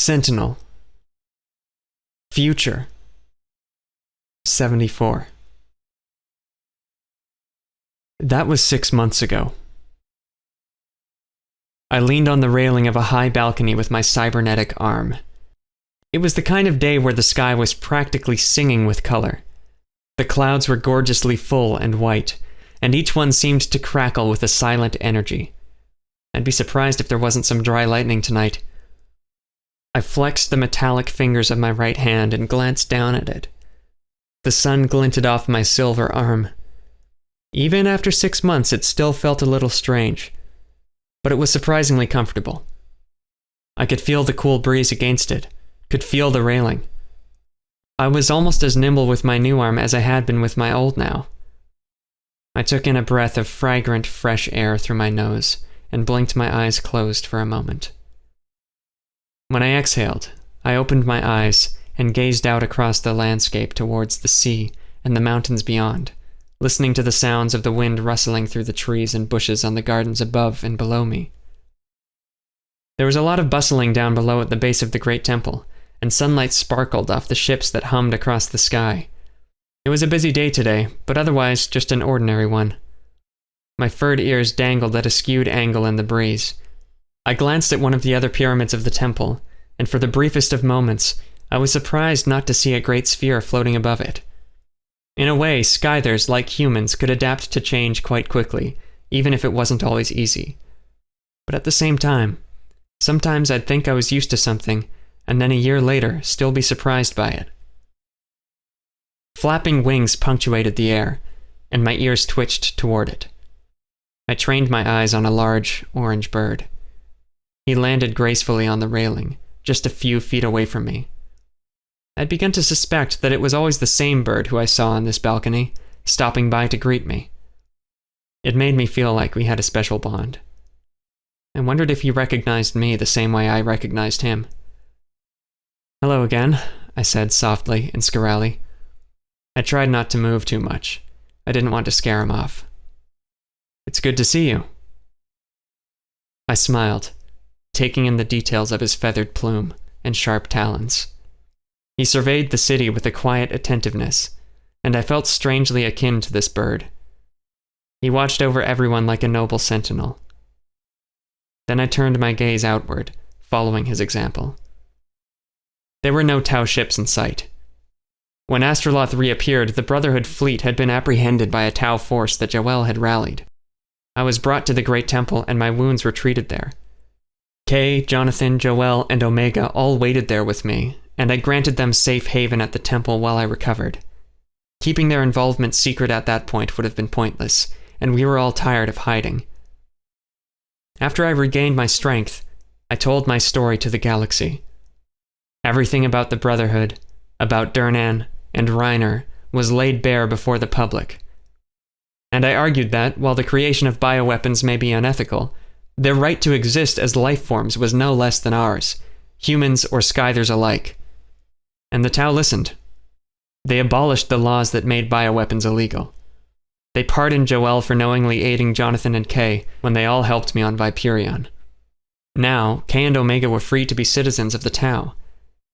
Sentinel. Future. 74. That was 6 months ago. I leaned on the railing of a high balcony with my cybernetic arm. It was the kind of day where the sky was practically singing with color. The clouds were gorgeously full and white, and each one seemed to crackle with a silent energy. I'd be surprised if there wasn't some dry lightning tonight. I flexed the metallic fingers of my right hand and glanced down at it. The sun glinted off my silver arm. Even after 6 months, it still felt a little strange, but it was surprisingly comfortable. I could feel the cool breeze against it, could feel the railing. I was almost as nimble with my new arm as I had been with my old now. I took in a breath of fragrant, fresh air through my nose and blinked my eyes closed for a moment. When I exhaled, I opened my eyes and gazed out across the landscape towards the sea and the mountains beyond, listening to the sounds of the wind rustling through the trees and bushes on the gardens above and below me. There was a lot of bustling down below at the base of the great temple, and sunlight sparkled off the ships that hummed across the sky. It was a busy day today, but otherwise just an ordinary one. My furred ears dangled at a skewed angle in the breeze. I glanced at one of the other pyramids of the temple, and for the briefest of moments, I was surprised not to see a great sphere floating above it. In a way, Skythers, like humans, could adapt to change quite quickly, even if it wasn't always easy. But at the same time, sometimes I'd think I was used to something, and then a year later, still be surprised by it. Flapping wings punctuated the air, and my ears twitched toward it. I trained my eyes on a large, orange bird. He landed gracefully on the railing, just a few feet away from me. I'd begun to suspect that it was always the same bird who I saw on this balcony, stopping by to greet me. It made me feel like we had a special bond. I wondered if he recognized me the same way I recognized him. "Hello again," I said softly and scarily. I tried not to move too much. I didn't want to scare him off. "It's good to see you." I smiled, taking in the details of his feathered plume and sharp talons. He surveyed the city with a quiet attentiveness, and I felt strangely akin to this bird. He watched over everyone like a noble sentinel. Then I turned my gaze outward, following his example. There were no Tau ships in sight. When Astroloth reappeared, the Brotherhood fleet had been apprehended by a Tau force that Joel had rallied. I was brought to the Great Temple, and my wounds were treated there. Kay, Jonathan, Joel, and Omega all waited there with me, and I granted them safe haven at the temple while I recovered. Keeping their involvement secret at that point would have been pointless, and we were all tired of hiding. After I regained my strength, I told my story to the galaxy. Everything about the Brotherhood, about Duhrnan and Reiner, was laid bare before the public. And I argued that, while the creation of bioweapons may be unethical, their right to exist as life forms was no less than ours, humans or Skythers alike. And the Tau listened. They abolished the laws that made bioweapons illegal. They pardoned Joel for knowingly aiding Jonathan and Kay when they all helped me on Viperion. Now, Kay and Omega were free to be citizens of the Tau,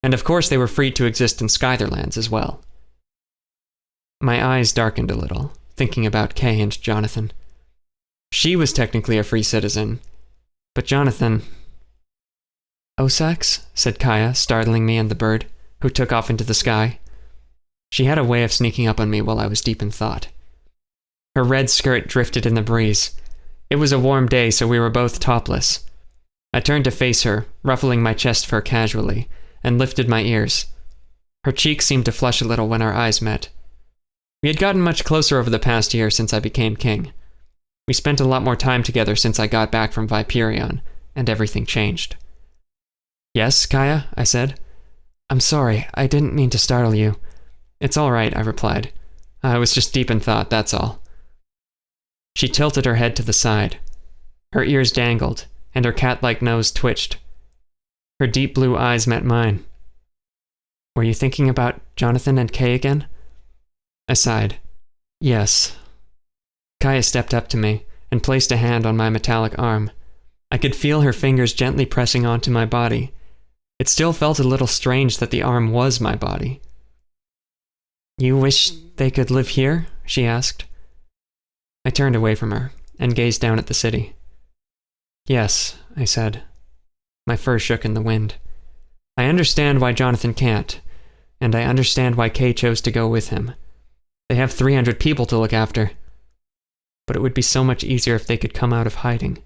and of course they were free to exist in Skytherlands as well. My eyes darkened a little, thinking about Kay and Jonathan. She was technically a free citizen, but Jonathan... "Osax?" said Kaya, startling me and the bird, who took off into the sky. She had a way of sneaking up on me while I was deep in thought. Her red skirt drifted in the breeze. It was a warm day, so we were both topless. I turned to face her, ruffling my chest fur casually, and lifted my ears. Her cheeks seemed to flush a little when our eyes met. We had gotten much closer over the past year since I became king. We spent a lot more time together since I got back from Viperion, and everything changed. "Yes, Kaya?" I said. "I'm sorry, I didn't mean to startle you." "It's all right," I replied. "I was just deep in thought, that's all." She tilted her head to the side. Her ears dangled, and her cat-like nose twitched. Her deep blue eyes met mine. "Were you thinking about Jonathan and Kay again?" I sighed. "Yes." Kaya stepped up to me and placed a hand on my metallic arm. I could feel her fingers gently pressing onto my body. It still felt a little strange that the arm was my body. "You wish they could live here?" she asked. I turned away from her and gazed down at the city. "Yes," I said. My fur shook in the wind. "I understand why Jonathan can't, and I understand why Kay chose to go with him. They have 300 people to look after. But it would be so much easier if they could come out of hiding.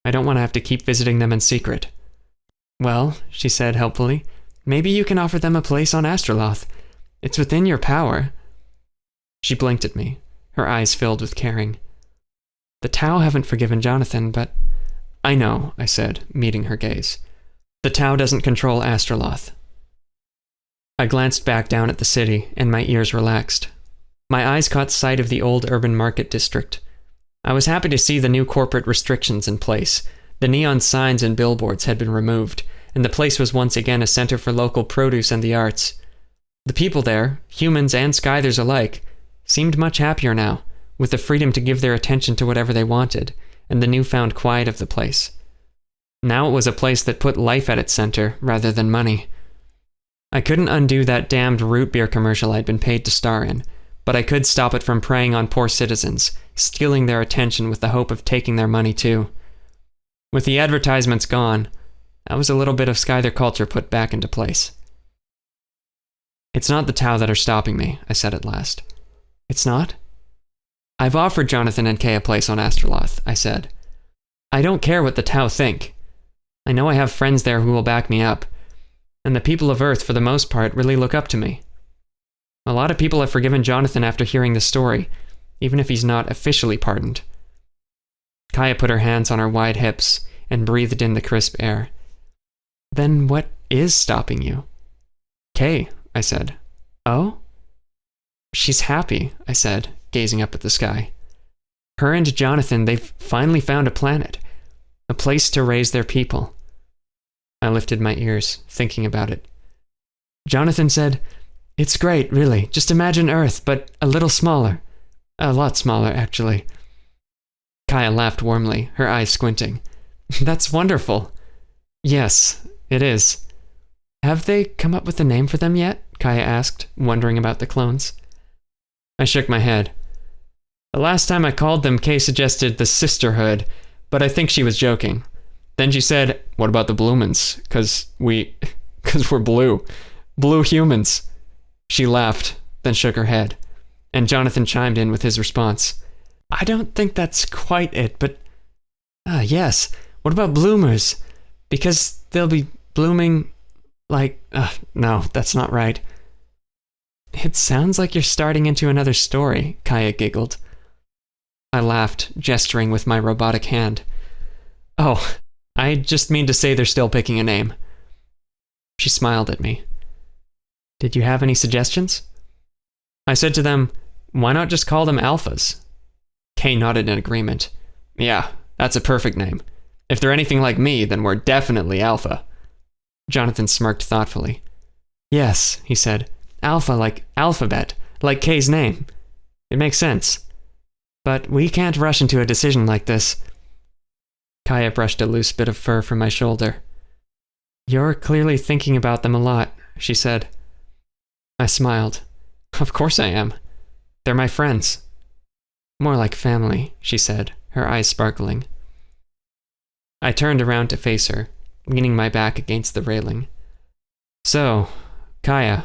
I don't want to have to keep visiting them in secret." "Well," she said helpfully, "maybe you can offer them a place on Astroloth. It's within your power." She blinked at me, her eyes filled with caring. "The Tau haven't forgiven Jonathan, but—" "I know," I said, meeting her gaze. "The Tau doesn't control Astroloth." I glanced back down at the city, and my ears relaxed. My eyes caught sight of the old urban market district. I was happy to see the new corporate restrictions in place. The neon signs and billboards had been removed, and the place was once again a center for local produce and the arts. The people there, humans and Skythers alike, seemed much happier now, with the freedom to give their attention to whatever they wanted, and the newfound quiet of the place. Now it was a place that put life at its center, rather than money. I couldn't undo that damned root beer commercial I'd been paid to star in, but I could stop it from preying on poor citizens, stealing their attention with the hope of taking their money too. With the advertisements gone, that was a little bit of Skyther culture put back into place. "It's not the Tau that are stopping me," I said at last. "It's not?" "I've offered Jonathan and Kay a place on Astroloth," I said. "I don't care what the Tau think. I know I have friends there who will back me up, and the people of Earth, for the most part, really look up to me. A lot of people have forgiven Jonathan after hearing the story, even if he's not officially pardoned." Kaya put her hands on her wide hips and breathed in the crisp air. "Then what is stopping you?" "Kay," I said. "Oh?" "She's happy," I said, gazing up at the sky. "Her and Jonathan, they've finally found a planet, a place to raise their people." I lifted my ears, thinking about it. "Jonathan said, 'It's great, really. Just imagine Earth, but a little smaller. A lot smaller, actually.'" Kaya laughed warmly, her eyes squinting. "That's wonderful." "Yes, it is." "Have they come up with a name for them yet?" Kaya asked, wondering about the clones. I shook my head. "The last time I called them, Kay suggested the Sisterhood, but I think she was joking. Then she said, 'What about the Bloomans? 'Cause we're blue. Blue humans.'" She laughed, then shook her head, and Jonathan chimed in with his response. "I don't think that's quite it, but... yes, what about bloomers? Because they'll be blooming like... no, that's not right." "It sounds like you're starting into another story," Kaya giggled. I laughed, gesturing with my robotic hand. "Oh, I just mean to say they're still picking a name." She smiled at me. "Did you have any suggestions?" I said to them, "Why not just call them Alphas?" Kay nodded in agreement. "Yeah, that's a perfect name. If they're anything like me, then we're definitely Alpha." Jonathan smirked thoughtfully. "Yes," he said. "Alpha like alphabet, like Kay's name. It makes sense. But we can't rush into a decision like this." Kaya brushed a loose bit of fur from my shoulder. "You're clearly thinking about them a lot," she said. I smiled. "Of course I am. They're my friends." "More like family," she said, her eyes sparkling. I turned around to face her, leaning my back against the railing. "So, Kaya,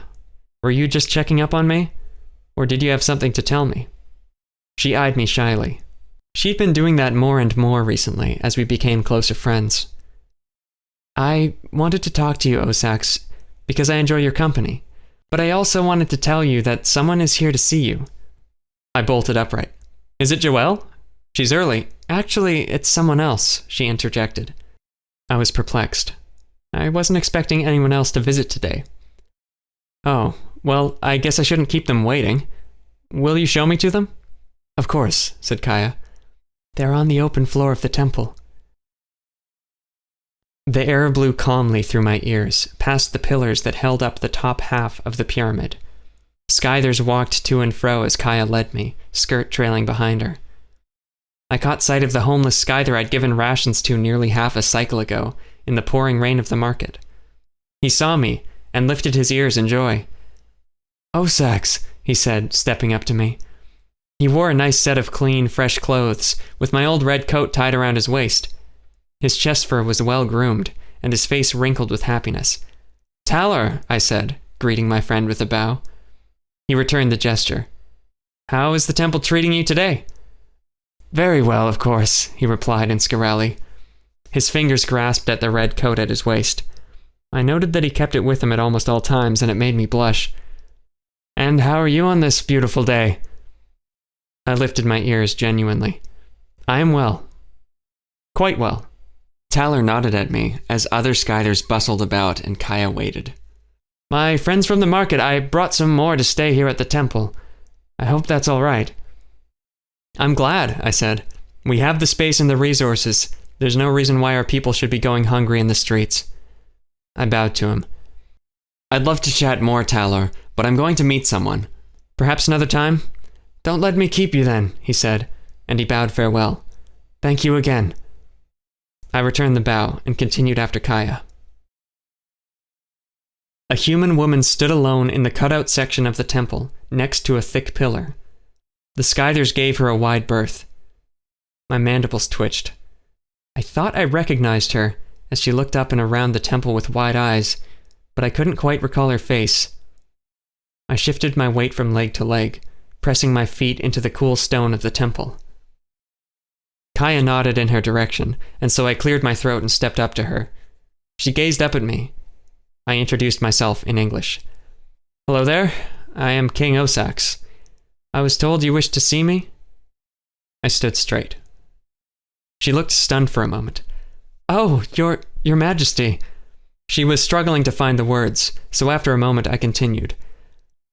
were you just checking up on me? Or did you have something to tell me?" She eyed me shyly. She'd been doing that more and more recently as we became closer friends. "I wanted to talk to you, Osax, because I enjoy your company. But I also wanted to tell you that someone is here to see you." I bolted upright. "Is it Joelle? She's early." "Actually, it's someone else," she interjected. I was perplexed. I wasn't expecting anyone else to visit today. "Oh, well, I guess I shouldn't keep them waiting. Will you show me to them?" "Of course," said Kaya. "They're on the open floor of the temple." The air blew calmly through my ears, past the pillars that held up the top half of the pyramid. Skythers walked to and fro as Kaya led me, skirt trailing behind her. I caught sight of the homeless Skyther I'd given rations to nearly half a cycle ago, in the pouring rain of the market. He saw me and lifted his ears in joy. "Osax," he said, stepping up to me. He wore a nice set of clean, fresh clothes, with my old red coat tied around his waist. His chest fur was well groomed, and his face wrinkled with happiness. "Talor," I said, greeting my friend with a bow. He returned the gesture. "How is the temple treating you today?" "Very well, of course," he replied in Scarali. His fingers grasped at the red coat at his waist. I noted that he kept it with him at almost all times, and it made me blush. "And how are you on this beautiful day?" I lifted my ears genuinely. "I am well. Quite well." Talor nodded at me as other Skythers bustled about and Kaya waited. "My friends from the market, I brought some more to stay here at the temple. I hope that's all right." "I'm glad," I said. "We have the space and the resources. There's no reason why our people should be going hungry in the streets." I bowed to him. "I'd love to chat more, Talor, but I'm going to meet someone. Perhaps another time?" "Don't let me keep you then," he said, and he bowed farewell. "Thank you again." I returned the bow and continued after Kaya. A human woman stood alone in the cutout section of the temple, next to a thick pillar. The Skythers gave her a wide berth. My mandibles twitched. I thought I recognized her as she looked up and around the temple with wide eyes, but I couldn't quite recall her face. I shifted my weight from leg to leg, pressing my feet into the cool stone of the temple. Kaya nodded in her direction, and so I cleared my throat and stepped up to her. She gazed up at me. I introduced myself in English. "Hello there. I am King Osax. I was told you wished to see me?" I stood straight. She looked stunned for a moment. "Oh, your Majesty." She was struggling to find the words, so after a moment I continued.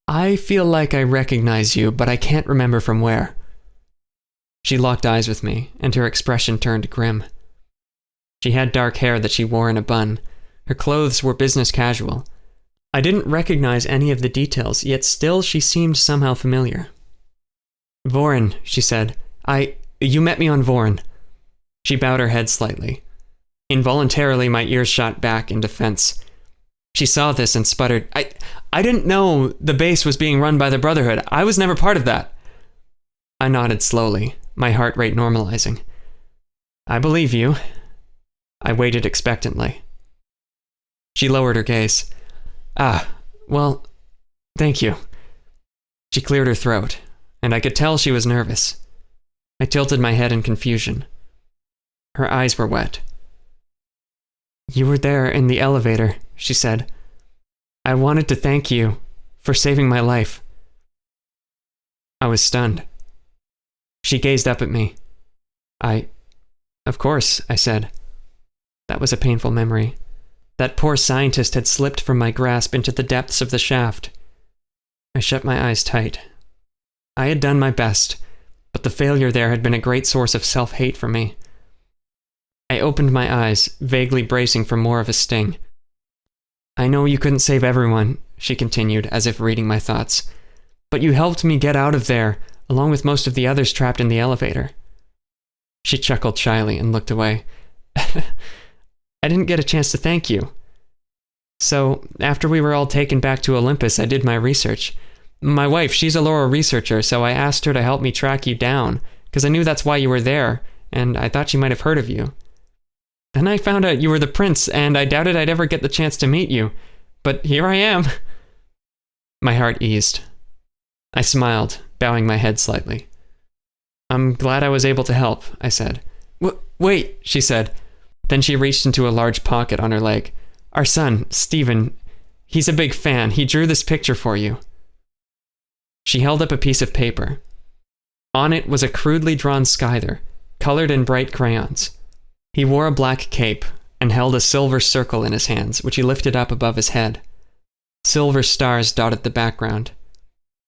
"I feel like I recognize you, but I can't remember from where." She locked eyes with me, and her expression turned grim. She had dark hair that she wore in a bun. Her clothes were business casual. I didn't recognize any of the details, yet still she seemed somehow familiar. "Vorin," she said. You met me on Vorin." She bowed her head slightly. Involuntarily, my ears shot back in defense. She saw this and sputtered, I didn't know the base was being run by the Brotherhood. I was never part of that." I nodded slowly, my heart rate normalizing. "I believe you." I waited expectantly. She lowered her gaze. Well, thank you." She cleared her throat, and I could tell she was nervous. I tilted my head in confusion. Her eyes were wet. "You were there in the elevator," she said. "I wanted to thank you for saving my life." I was stunned. She gazed up at me. Of course," I said. That was a painful memory. That poor scientist had slipped from my grasp into the depths of the shaft. I shut my eyes tight. I had done my best, but the failure there had been a great source of self-hate for me. I opened my eyes, vaguely bracing for more of a sting. "I know you couldn't save everyone," she continued, as if reading my thoughts, "but you helped me get out of there, along with most of the others trapped in the elevator." She chuckled shyly and looked away. "I didn't get a chance to thank you." "So, after we were all taken back to Olympus, I did my research. My wife, she's a Laurel researcher, so I asked her to help me track you down, because I knew that's why you were there, and I thought she might have heard of you. Then I found out you were the prince, and I doubted I'd ever get the chance to meet you. But here I am." My heart eased. I smiled, bowing my head slightly. "I'm glad I was able to help," I said. Wait," she said. Then she reached into a large pocket on her leg. "Our son, Stephen, he's a big fan. He drew this picture for you." She held up a piece of paper. On it was a crudely drawn Skyther, colored in bright crayons. He wore a black cape and held a silver circle in his hands, which he lifted up above his head. Silver stars dotted the background.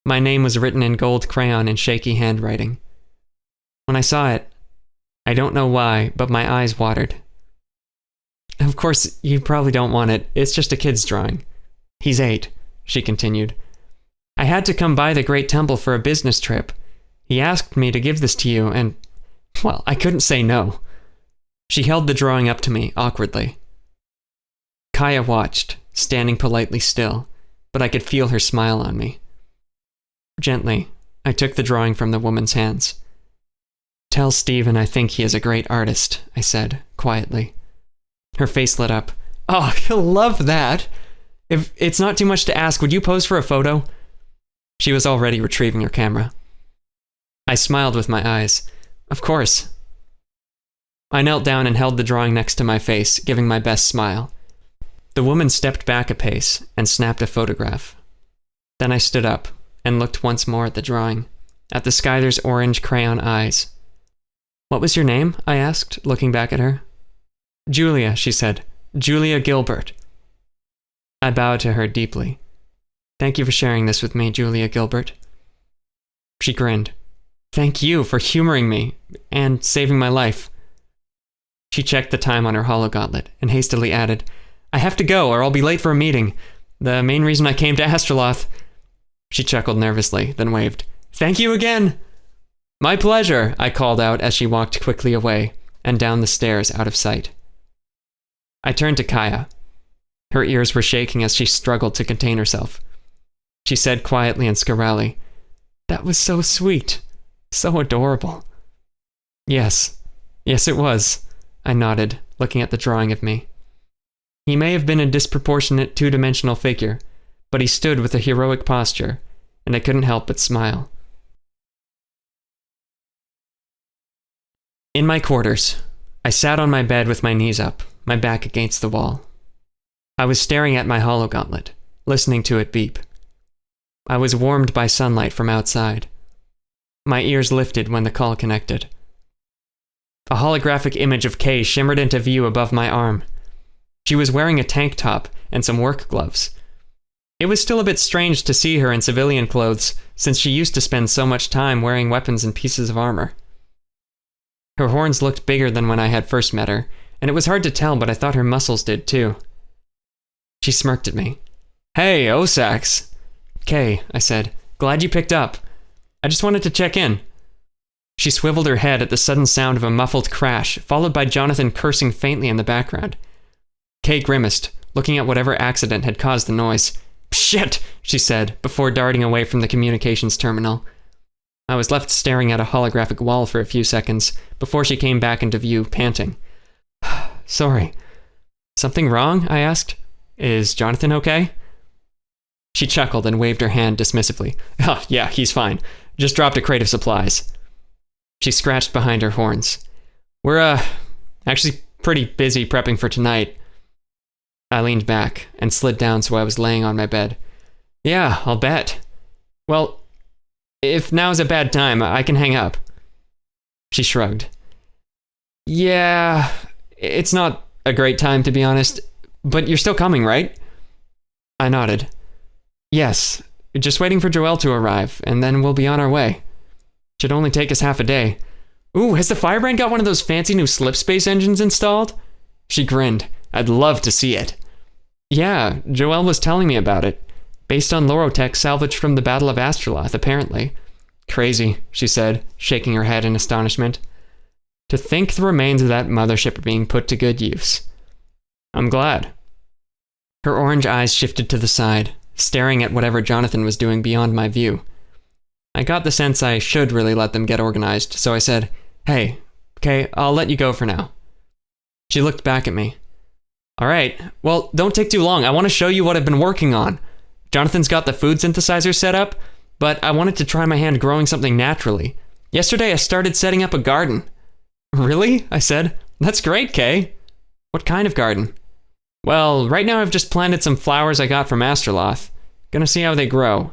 My name was written in gold crayon in shaky handwriting. When I saw it, I don't know why, but my eyes watered. "Of course, you probably don't want it. It's just a kid's drawing. He's 8, she continued. "I had to come by the Great Temple for a business trip. He asked me to give this to you, and, well, I couldn't say no." She held the drawing up to me, awkwardly. Kaya watched, standing politely still, but I could feel her smile on me. Gently, I took the drawing from the woman's hands. "Tell Stephen I think he is a great artist," I said, quietly. Her face lit up. "Oh, he'll love that! If it's not too much to ask, would you pose for a photo?" She was already retrieving her camera. I smiled with my eyes. "Of course." I knelt down and held the drawing next to my face, giving my best smile. The woman stepped back a pace and snapped a photograph. Then I stood up and looked once more at the drawing, at the Skythers' orange crayon eyes. "What was your name?" I asked, looking back at her. "Julia," she said. "Julia Gilbert." I bowed to her deeply. "Thank you for sharing this with me, Julia Gilbert." She grinned. "Thank you for humoring me and saving my life." She checked the time on her hologauntlet and hastily added, "I have to go or I'll be late for a meeting. The main reason I came to Astroloth." She chuckled nervously, then waved. "Thank you again!" "My pleasure," I called out as she walked quickly away and down the stairs out of sight. I turned to Kaya. Her ears were shaking as she struggled to contain herself. She said quietly and scurrilly, "That was so sweet. So adorable." Yes it was," I nodded, looking at the drawing of me. He may have been a disproportionate two-dimensional figure, but he stood with a heroic posture, and I couldn't help but smile. In my quarters, I sat on my bed with my knees up, my back against the wall. I was staring at my hologauntlet, listening to it beep. I was warmed by sunlight from outside. My ears lifted when the call connected. A holographic image of Kay shimmered into view above my arm. She was wearing a tank top and some work gloves. It was still a bit strange to see her in civilian clothes, since she used to spend so much time wearing weapons and pieces of armor. Her horns looked bigger than when I had first met her, and it was hard to tell, but I thought her muscles did too. She smirked at me. "Hey, Osax!" "Kay," I said. "Glad you picked up. I just wanted to check in." She swiveled her head at the sudden sound of a muffled crash, followed by Jonathan cursing faintly in the background. Kay grimaced, looking at whatever accident had caused the noise. "Shit!" she said, before darting away from the communications terminal. I was left staring at a holographic wall for a few seconds, before she came back into view, panting. "Sorry. Something wrong?" I asked. "Is Jonathan okay?" She chuckled and waved her hand dismissively. "Oh, yeah, he's fine. Just dropped a crate of supplies." She scratched behind her horns. We're, actually pretty busy prepping for tonight." I leaned back and slid down so I was laying on my bed. "Yeah, I'll bet. Well, if now's a bad time, I can hang up." She shrugged. "Yeah, it's not a great time to be honest, but you're still coming, right?" I nodded. "Yes, just waiting for Joelle to arrive, and then we'll be on our way. Should only take us half a day. Ooh, has the Firebrand got one of those fancy new slip space engines installed?" She grinned. "I'd love to see it." "Yeah, Joelle was telling me about it. Based on Lorotech salvaged from the Battle of Astroloth, apparently. Crazy," she said, shaking her head in astonishment. "To think the remains of that mothership are being put to good use. I'm glad." Her orange eyes shifted to the side, staring at whatever Jonathan was doing beyond my view. I got the sense I should really let them get organized, so I said, "Hey, okay, I'll let you go for now." She looked back at me. "All right, well, don't take too long. I want to show you what I've been working on. Jonathan's got the food synthesizer set up, but I wanted to try my hand growing something naturally. Yesterday I started setting up a garden." "Really?" I said. "That's great, Kay." "What kind of garden?" "Well, right now I've just planted some flowers I got from Astroloth. Gonna see how they grow.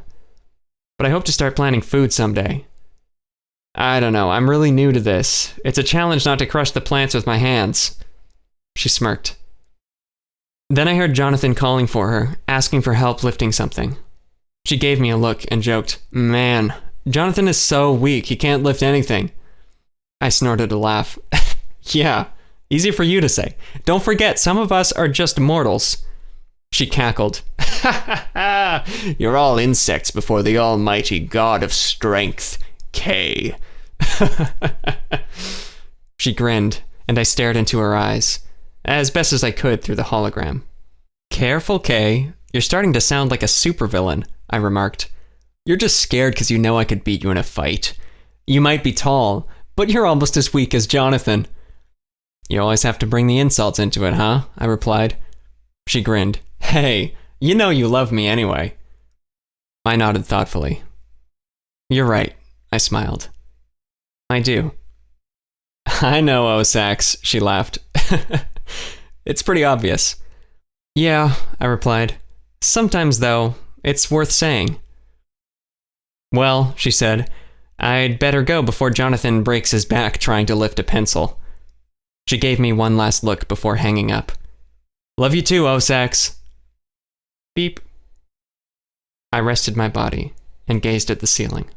But I hope to start planting food someday. I don't know, I'm really new to this. It's a challenge not to crush the plants with my hands." She smirked. Then I heard Jonathan calling for her, asking for help lifting something. She gave me a look and joked, "Man, Jonathan is so weak, he can't lift anything." I snorted a laugh. "Yeah, easy for you to say. Don't forget, some of us are just mortals." She cackled. "Ha ha ha! You're all insects before the almighty god of strength, K." She grinned, and I stared into her eyes, as best as I could through the hologram. Careful, Kay. You're starting to sound like a supervillain, I remarked. You're just scared because you know I could beat you in a fight. You might be tall, but you're almost as weak as Jonathan. You always have to bring the insults into it, huh? I replied. She grinned. Hey, you know you love me anyway. I nodded thoughtfully. You're right, I smiled. I do. I know, Osax, she laughed. It's pretty obvious. Yeah, I replied. Sometimes, though, it's worth saying. Well, she said, I'd better go before Jonathan breaks his back trying to lift a pencil. She gave me one last look before hanging up. Love you too, Osax. Beep. I rested my body and gazed at the ceiling.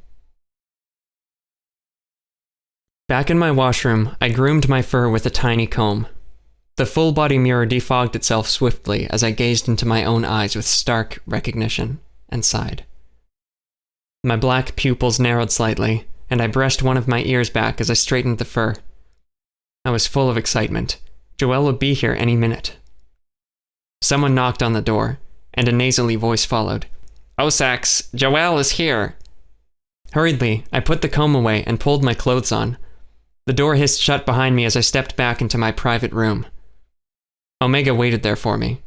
Back in my washroom, I groomed my fur with a tiny comb. The full-body mirror defogged itself swiftly as I gazed into my own eyes with stark recognition and sighed. My black pupils narrowed slightly, and I brushed one of my ears back as I straightened the fur. I was full of excitement. Joelle would be here any minute. Someone knocked on the door, and a nasally voice followed. Osax, Joelle is here. Hurriedly, I put the comb away and pulled my clothes on. The door hissed shut behind me as I stepped back into my private room. Omega waited there for me.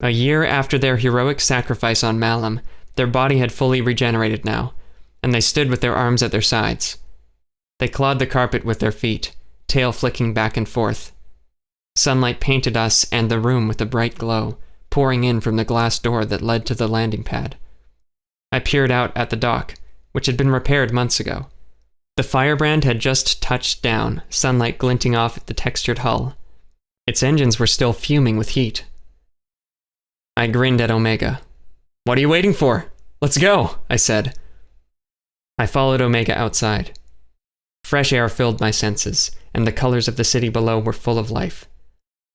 A year after their heroic sacrifice on Malum, their body had fully regenerated now, and they stood with their arms at their sides. They clawed the carpet with their feet, tail flicking back and forth. Sunlight painted us and the room with a bright glow, pouring in from the glass door that led to the landing pad. I peered out at the dock, which had been repaired months ago. The firebrand had just touched down, sunlight glinting off at the textured hull. Its engines were still fuming with heat. I grinned at Omega. What are you waiting for? Let's go, I said. I followed Omega outside. Fresh air filled my senses, and the colors of the city below were full of life.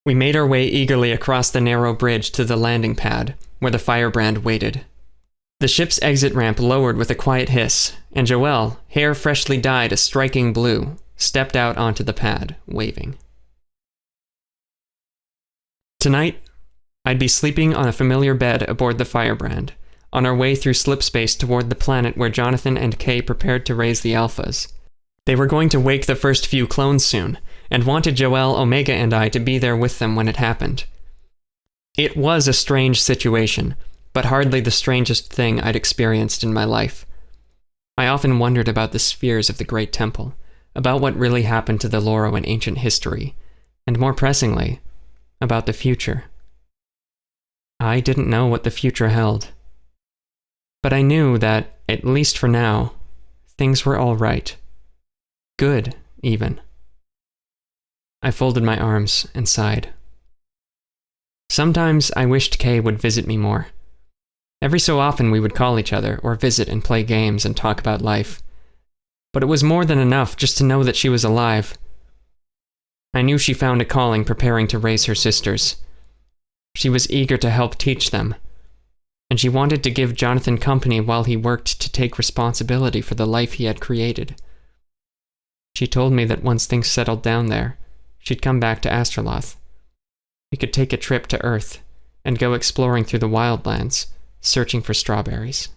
We made our way eagerly across the narrow bridge to the landing pad, where the firebrand waited. The ship's exit ramp lowered with a quiet hiss, and Joelle, hair freshly dyed a striking blue, stepped out onto the pad, waving. Tonight, I'd be sleeping on a familiar bed aboard the firebrand, on our way through slipspace toward the planet where Jonathan and Kay prepared to raise the Alphas. They were going to wake the first few clones soon, and wanted Joelle, Omega, and I to be there with them when it happened. It was a strange situation, but hardly the strangest thing I'd experienced in my life. I often wondered about the spheres of the Great Temple, about what really happened to the Loro in ancient history, and more pressingly, about the future. I didn't know what the future held. But I knew that, at least for now, things were all right. Good, even. I folded my arms and sighed. Sometimes I wished Kay would visit me more. Every so often we would call each other, or visit and play games and talk about life. But it was more than enough just to know that she was alive. I knew she found a calling preparing to raise her sisters. She was eager to help teach them, and she wanted to give Jonathan company while he worked to take responsibility for the life he had created. She told me that once things settled down there, she'd come back to Astroloth. We could take a trip to Earth and go exploring through the wildlands, searching for strawberries.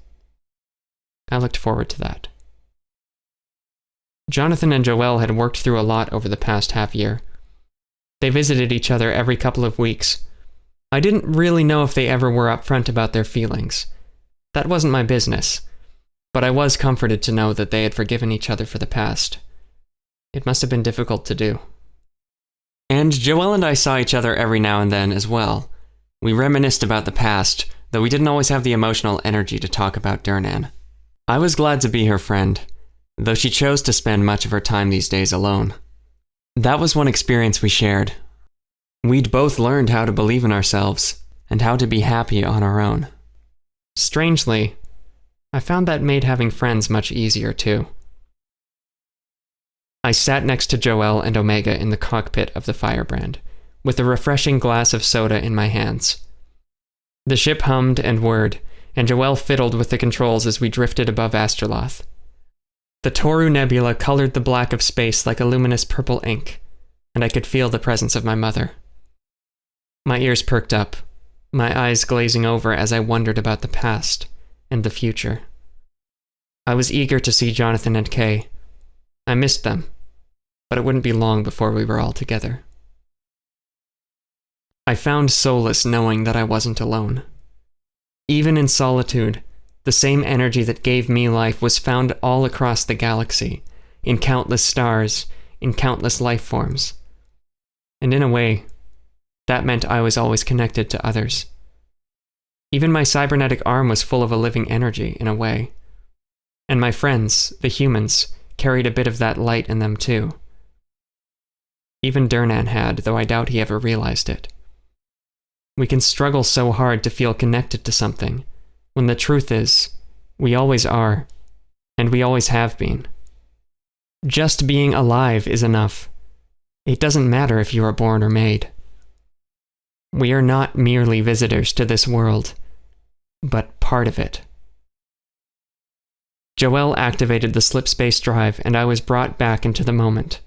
I looked forward to that. Jonathan and Joelle had worked through a lot over the past half year. They visited each other every couple of weeks. I didn't really know if they ever were upfront about their feelings. That wasn't my business, but I was comforted to know that they had forgiven each other for the past. It must have been difficult to do. And Joelle and I saw each other every now and then as well. We reminisced about the past, though we didn't always have the emotional energy to talk about Duhrnan. I was glad to be her friend, though she chose to spend much of her time these days alone. That was one experience we shared. We'd both learned how to believe in ourselves, and how to be happy on our own. Strangely, I found that made having friends much easier too. I sat next to Joelle and Omega in the cockpit of the Firebrand, with a refreshing glass of soda in my hands. The ship hummed and whirred, and Joelle fiddled with the controls as we drifted above Astroloth. The Toru Nebula colored the black of space like a luminous purple ink, and I could feel the presence of my mother. My ears perked up, my eyes glazing over as I wondered about the past and the future. I was eager to see Jonathan and Kay. I missed them, but it wouldn't be long before we were all together. I found solace knowing that I wasn't alone. Even in solitude, the same energy that gave me life was found all across the galaxy, in countless stars, in countless life forms. And in a way, that meant I was always connected to others. Even my cybernetic arm was full of a living energy, in a way. And my friends, the humans, carried a bit of that light in them too. Even Duhrnan had, though I doubt he ever realized it. We can struggle so hard to feel connected to something, when the truth is, we always are, and we always have been. Just being alive is enough. It doesn't matter if you are born or made. We are not merely visitors to this world, but part of it. Joelle activated the slip-space drive, and I was brought back into the moment.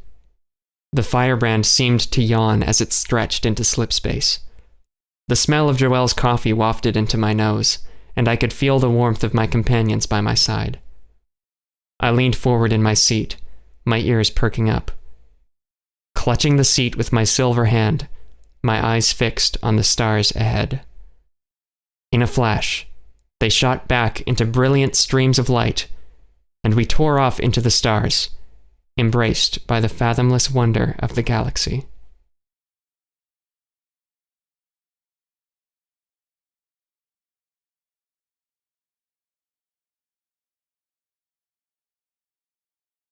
The firebrand seemed to yawn as it stretched into slip-space. The smell of Joelle's coffee wafted into my nose, and I could feel the warmth of my companions by my side. I leaned forward in my seat, my ears perking up. Clutching the seat with my silver hand, my eyes fixed on the stars ahead. In a flash, they shot back into brilliant streams of light, and we tore off into the stars, embraced by the fathomless wonder of the galaxy.